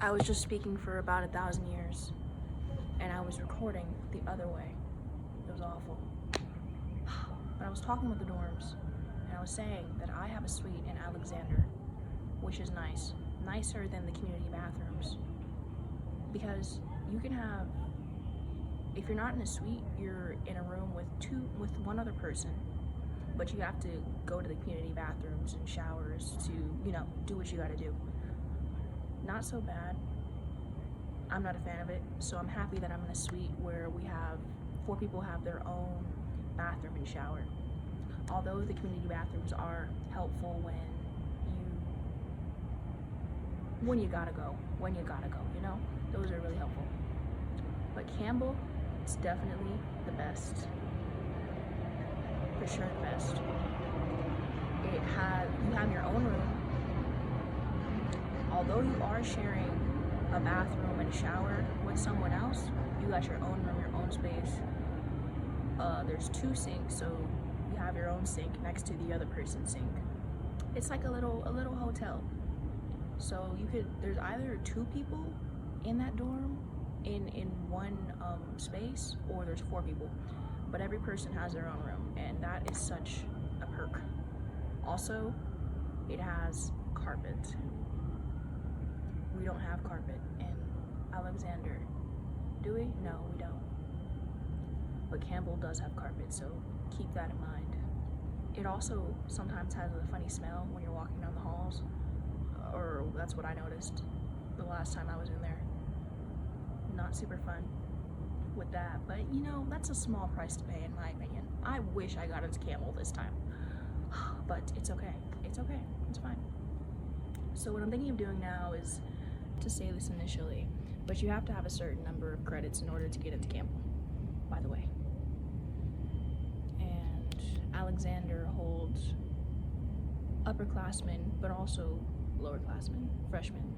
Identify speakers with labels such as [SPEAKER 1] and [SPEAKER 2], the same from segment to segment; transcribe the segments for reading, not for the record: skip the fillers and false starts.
[SPEAKER 1] I was just speaking for about 1,000 years, and I was recording the other way. It was awful. But I was talking with the dorms, and I was saying that I have a suite in Alexander, which is nice. Nicer than the community bathrooms. Because you can have, if you're not in a suite, you're in a room with one other person, but you have to go to the community bathrooms and showers to, do what you gotta do. Not so bad. I'm not a fan of it, so I'm happy that I'm in a suite where we have 4 people have their own bathroom and shower. Although the community bathrooms are helpful when you gotta go, those are really helpful. But Campbell, it's definitely the best. For sure the best. You have your own room. Although you are sharing a bathroom and a shower with someone else, you got your own room, your own space. There's 2 sinks, so you have your own sink next to the other person's sink. It's like a little hotel. So there's either 2 people in that dorm in one space, or there's 4 people. But every person has their own room, and that is such a perk. Also, it has carpet. We don't have carpet in Alexander, do we? No, we don't. But Campbell does have carpet, so keep that in mind. It also sometimes has a funny smell when you're walking down the halls, or that's what I noticed the last time I was in there. Not super fun with that, but that's a small price to pay in my opinion. I wish I got into Campbell this time, but it's okay. It's fine. So what I'm thinking of doing now is to say this initially, but you have to have a certain number of credits in order to get into Campbell, by the way. And Alexander holds upperclassmen, but also lowerclassmen, freshmen.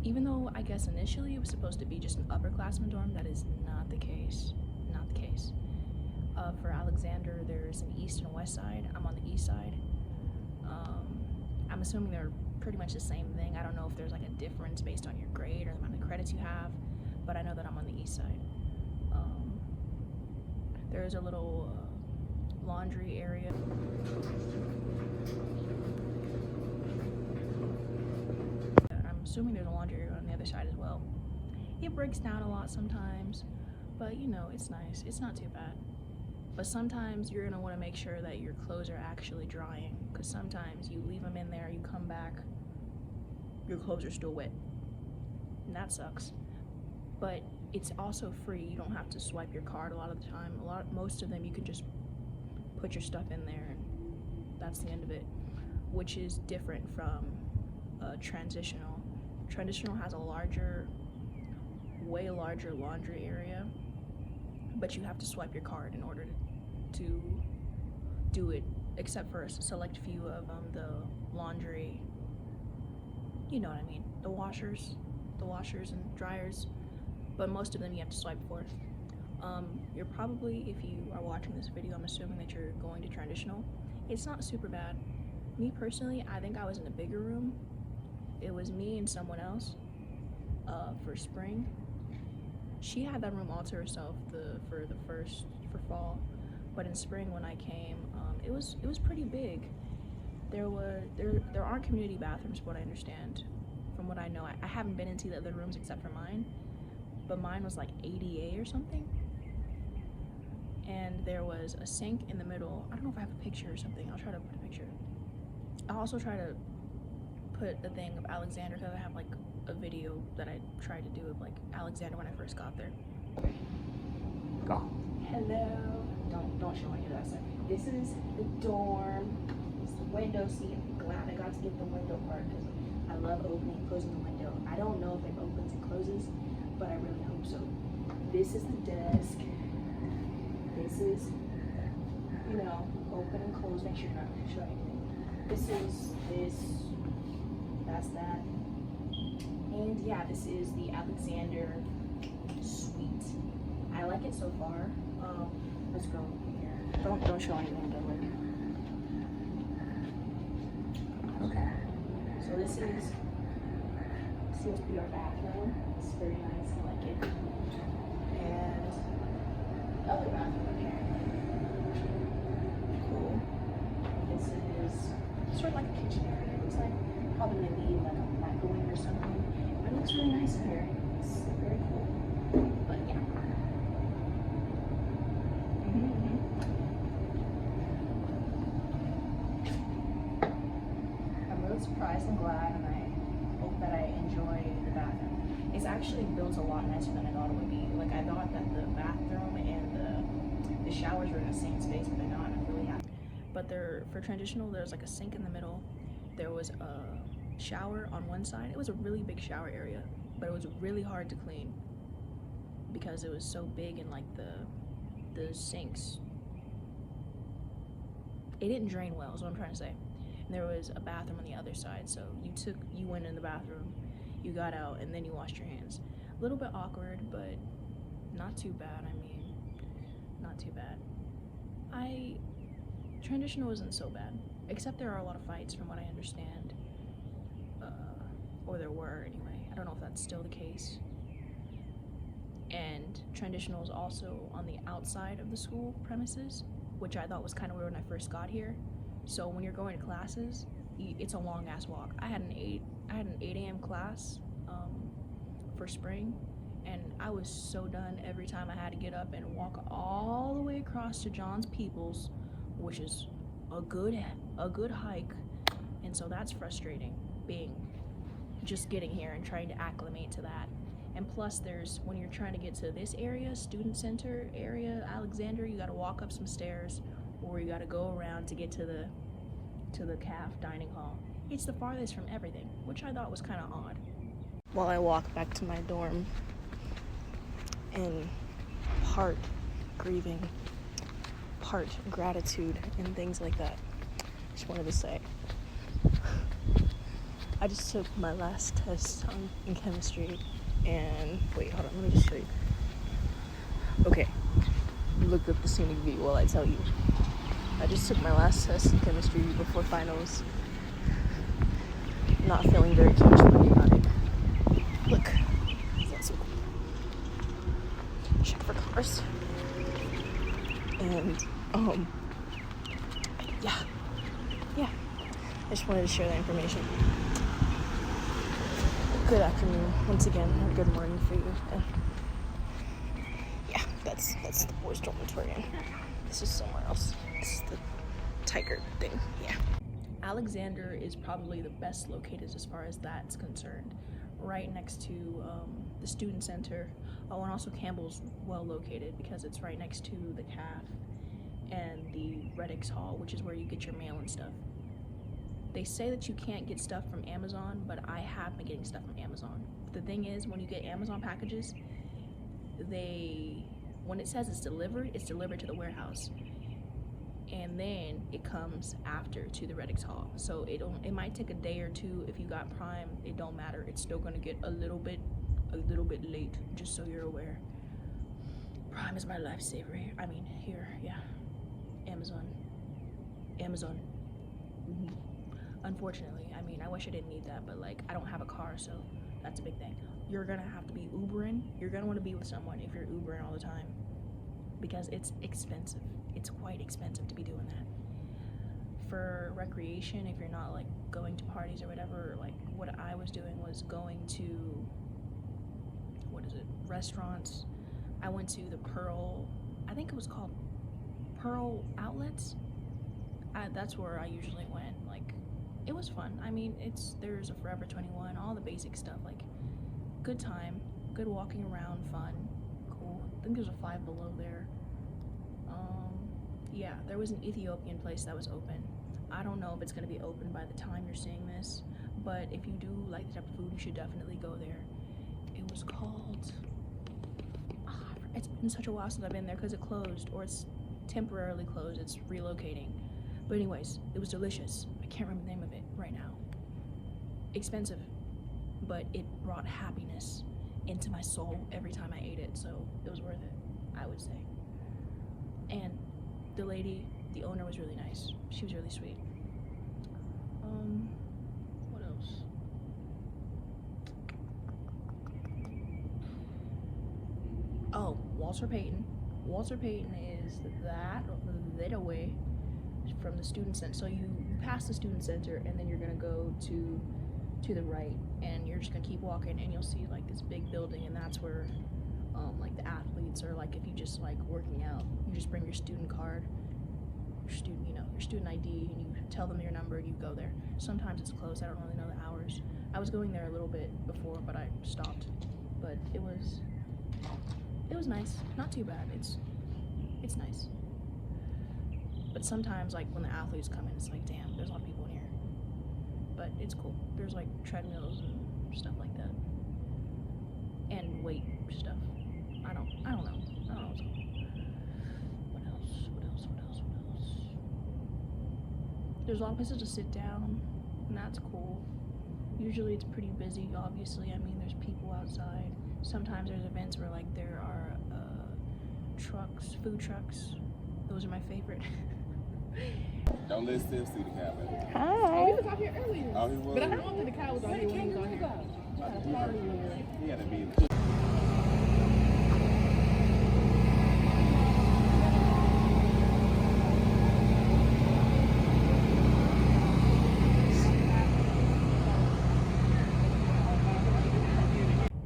[SPEAKER 1] Even though I guess initially it was supposed to be just an upperclassmen dorm, that is not the case. Not the case. For Alexander, there's an east and a west side. I'm on the east side. I'm assuming they're pretty much the same thing. I don't know if there's like a difference based on your grade or the amount of credits you have, but I know that I'm on the east side. There's a little laundry area. I'm assuming there's a laundry area on the other side as well. It breaks down a lot sometimes, but it's nice. It's not too bad. But sometimes you're gonna want to make sure that your clothes are actually drying, because sometimes you leave them in there, you come back, your clothes are still wet, and that sucks. But it's also free. You don't have to swipe your card a lot of the time. Most of them you can just put your stuff in there, and that's the end of it, which is different from transitional. Transitional has a way larger laundry area, but you have to swipe your card in order to do it, except for a select few of the laundry, you know what I mean, the washers and dryers, but most of them you have to swipe for. You're probably, if you are watching this video, I'm assuming that you're going to transitional. It's not super bad. Me personally, I think I was in a bigger room. It was me and someone else for spring. She had that room all to herself for fall, but in spring when I came, it was pretty big. There aren't community bathrooms, from what I understand. From what I know, I haven't been into the other rooms except for mine, but mine was like ADA or something. And there was a sink in the middle. I don't know if I have a picture or something. I'll try to put a picture. I'll also try to put the thing of Alexander, because I have like a video that I tried to do of like Alexander when I first got there.
[SPEAKER 2] Go.
[SPEAKER 1] Hello. Don't show any of that stuff. This is the dorm. It's the window seat. I'm glad I got to get the window part, because I love opening and closing the window. I don't know if it opens and closes, but I really hope so. This is the desk. This is, open and close. Make sure you're not going to show anything. This is this. That's that. And yeah, this is the Alexander suite. I like it so far. Let's go here. Don't show anything, don't worry.
[SPEAKER 2] Okay.
[SPEAKER 1] So this is supposed to be our bathroom. It's very nice, I like it. And the other bathroom in here. Cool. This is sort of like a kitchen area. It looks like probably gonna be like a microwave or something. But it looks really nice in here. It's very cool. But yeah. I'm really surprised and glad, and I hope that I enjoy the bathroom. It's actually built a lot nicer than I thought it would be. Like, I thought that the bathroom and the showers were in the same space, but they're not. I'm really happy. But for transitional, there's like a sink in the middle. There was a shower on one side. It was a really big shower area, but it was really hard to clean because it was so big, and like the sinks, it didn't drain well, is what I'm trying to say. And there was a bathroom on the other side, so you went in the bathroom, you got out, and then you washed your hands. A little bit awkward, but not too bad. I mean, not too bad. Transitional isn't so bad, except there are a lot of fights from what I understand, or there were anyway. I don't know if that's still the case. And transitional is also on the outside of the school premises, which I thought was kind of weird when I first got here. So when you're going to classes, it's a long ass walk. I had an 8 a.m. class for spring, and I was so done every time I had to get up and walk all the way across to John's Peoples, which is a good hike. And so that's frustrating, just getting here and trying to acclimate to that. And plus, when you're trying to get to this area, student center area, Alexander, you gotta walk up some stairs, or you gotta go around to get to the CAF dining hall. It's the farthest from everything, which I thought was kind of odd. While I walk back to my dorm, in part grieving, part gratitude, and things like that, just wanted to say, I just took my last test in chemistry. And wait, hold on, let me just show you. Okay, look at the scenic view while I tell you. I just took my last test in chemistry before finals. Not feeling very charismatic. Look, that's so cool. Check for cars. And yeah. I just wanted to share that information. Good afternoon, once again, or good morning for you. Yeah, that's the boys' dormitory. This is somewhere else. This is the tiger thing. Yeah. Alexander is probably the best located as far as that's concerned. Right next to the student center. Oh, and also Campbell's well located because it's right next to the CAF and the Reddix Hall, which is where you get your mail and stuff. They say that you can't get stuff from Amazon, but I have been getting stuff from Amazon. The thing is, when you get Amazon packages, when it says it's delivered to the warehouse, and then it comes after to the Reddix Hall. So it might take a day or two. If you got Prime, it don't matter. It's still gonna get a little bit late, just so you're aware. Prime is my lifesaver here. I mean, here, yeah. Amazon. Mm-hmm. Unfortunately, I mean, I wish I didn't need that, but like, I don't have a car, so that's a big thing. You're gonna have to be Ubering. You're gonna want to be with someone if you're Ubering all the time, because it's expensive. It's quite expensive to be doing that. For recreation, if you're not like going to parties or whatever, like what I was doing was going to, restaurants. I went to the Pearl, I think it was called Pearl Outlets. That's where I usually went. Like, it was fun. I mean, there's a Forever 21, all the basic stuff, like good time, good walking around, fun, cool. I think there's a Five Below there. Yeah, there was an Ethiopian place that was open. I don't know if it's gonna be open by the time you're seeing this, but if you do like the type of food, you should definitely go there. It was called, it's been such a while since I've been there because it closed, or it's temporarily closed, it's relocating. But anyways, it was delicious. I can't remember the name of it right now. Expensive, but it brought happiness into my soul every time I ate it, so it was worth it, I would say. And the owner was really nice. She was really sweet. What else? Walter Payton. Walter Payton is that away from the student center. So you pass the student center, and then you're gonna go to the right, and you're just gonna keep walking, and you'll see like this big building, and that's where like the athletes, or like if you just like working out, you just bring your student card, your student ID, and you tell them your number, and you go there. Sometimes it's closed. I don't really know the hours. I was going there a little bit before, but I stopped. But it was nice. Not too bad. It's nice. But sometimes, like when the athletes come in, it's like, damn, there's a lot of people in here. But it's cool. There's like treadmills and stuff like that, and weight stuff. I don't know what's going on. What else? There's a lot of places to sit down, and that's cool. Usually it's pretty busy, obviously. I mean, there's people outside. Sometimes there's events where like there are food trucks. Those are my favorite.
[SPEAKER 3] Don't let Steph see the cow, baby.
[SPEAKER 4] Hi.
[SPEAKER 5] He was out here earlier.
[SPEAKER 3] Oh, he was?
[SPEAKER 5] But I don't think the cow was out here when he was out here.
[SPEAKER 3] He had to be.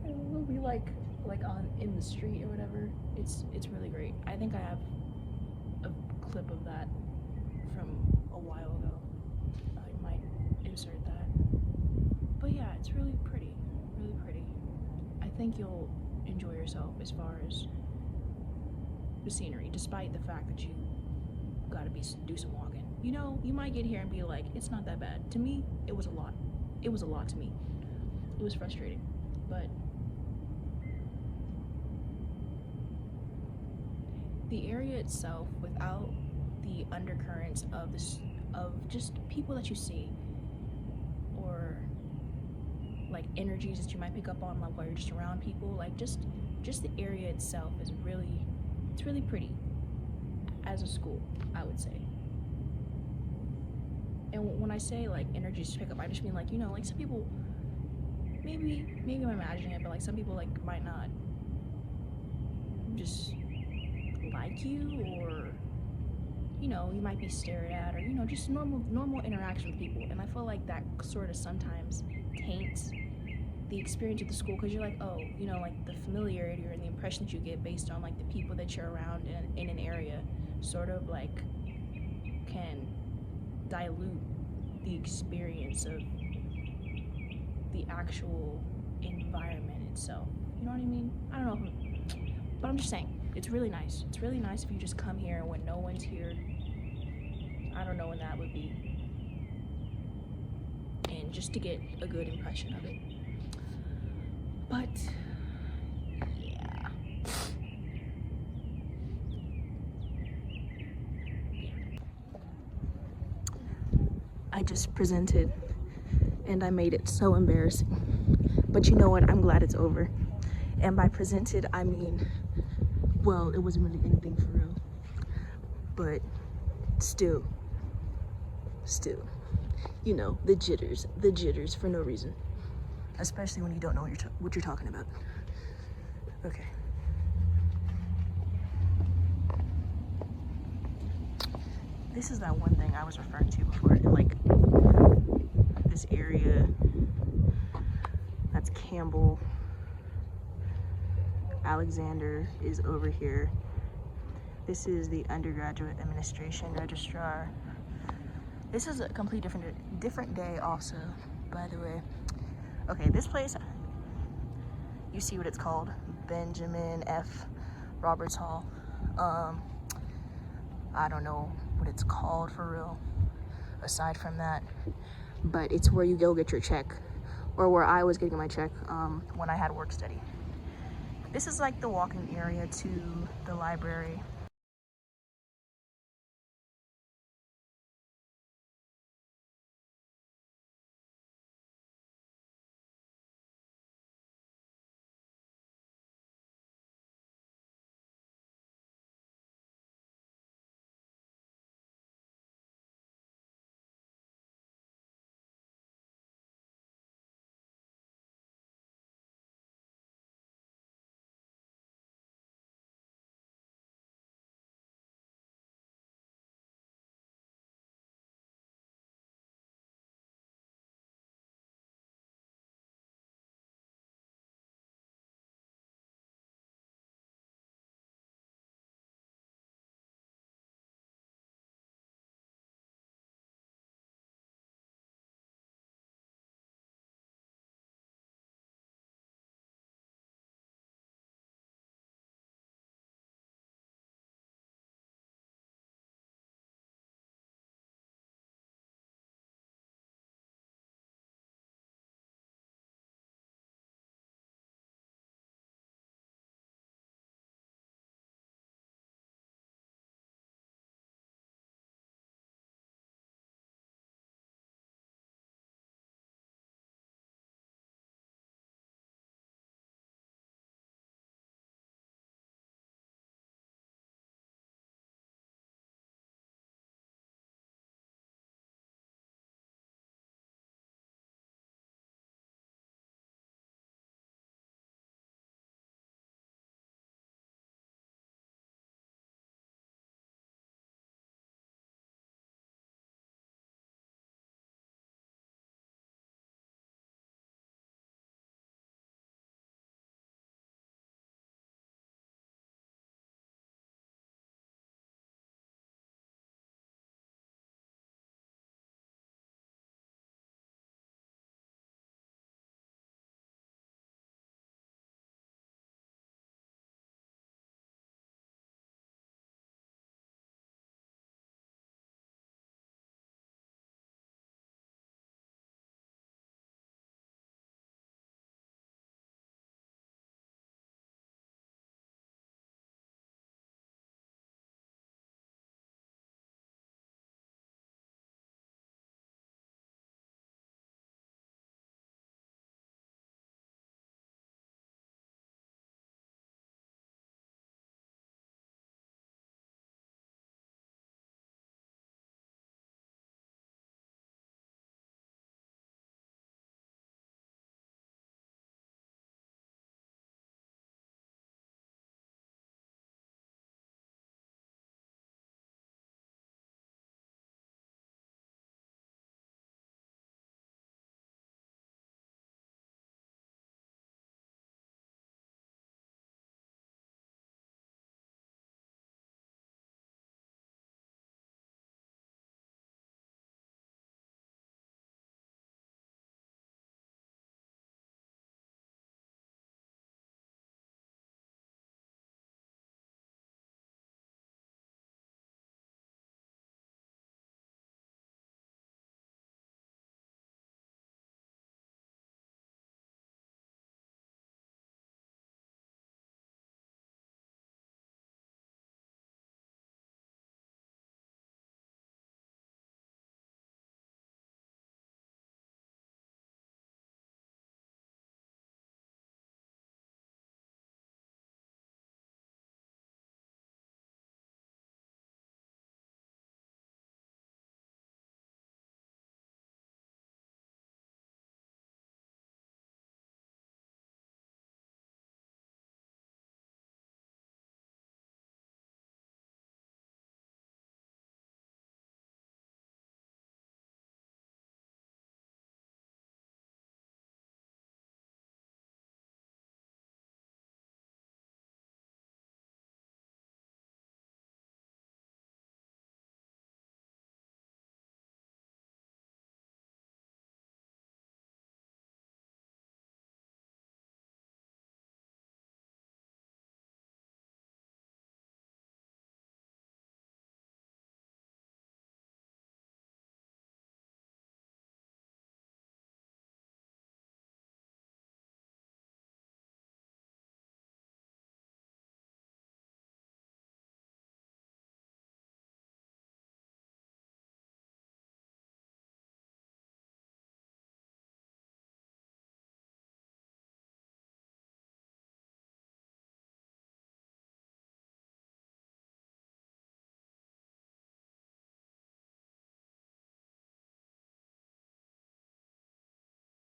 [SPEAKER 1] We'll be like on in the street or whatever. It's really great. I think I have a clip of that from a while ago. I might insert that. But yeah, it's really pretty. Really pretty. I think you'll enjoy yourself as far as the scenery, despite the fact that you gotta do some walking. You know, you might get here and be like, it's not that bad. To me, it was a lot. It was a lot to me. It was frustrating. But the area itself, without the undercurrents of just people that you see, or like energies that you might pick up on like while you're just around people, like just the area itself is really pretty as a school, I would say. And when I say like energies to pick up, I just mean like, you know, like some people, maybe I'm imagining it, but like some people like might not just like you, or you know, you might be stared at, or you know, just normal interaction with people. And I feel like that sort of sometimes taints the experience of the school, because you're like, oh, you know, like the familiarity or the impression that you get based on like the people that you're around in an area sort of like can dilute the experience of the actual environment itself. You know what I mean? I don't know, but I'm just saying, it's really nice. It's really nice if you just come here when no one's here. I don't know when that would be. And just to get a good impression of it. But, yeah. I just presented and I made it so embarrassing. But you know what? I'm glad it's over. And by presented, I mean, well, it wasn't really anything for real. But still, you know, the jitters for no reason. Especially when you don't know what you're talking about. Okay. This is that one thing I was referring to before, in like this area. That's Campbell. Alexander is over here. This is the undergraduate administration registrar. This is a complete different day also, by the way. Okay, this place, you see what it's called, Benjamin F. Roberts Hall. I don't know what it's called for real, aside from that, but it's where you go get your check, or where I was getting my check when I had work study. This is like the walking area to the library.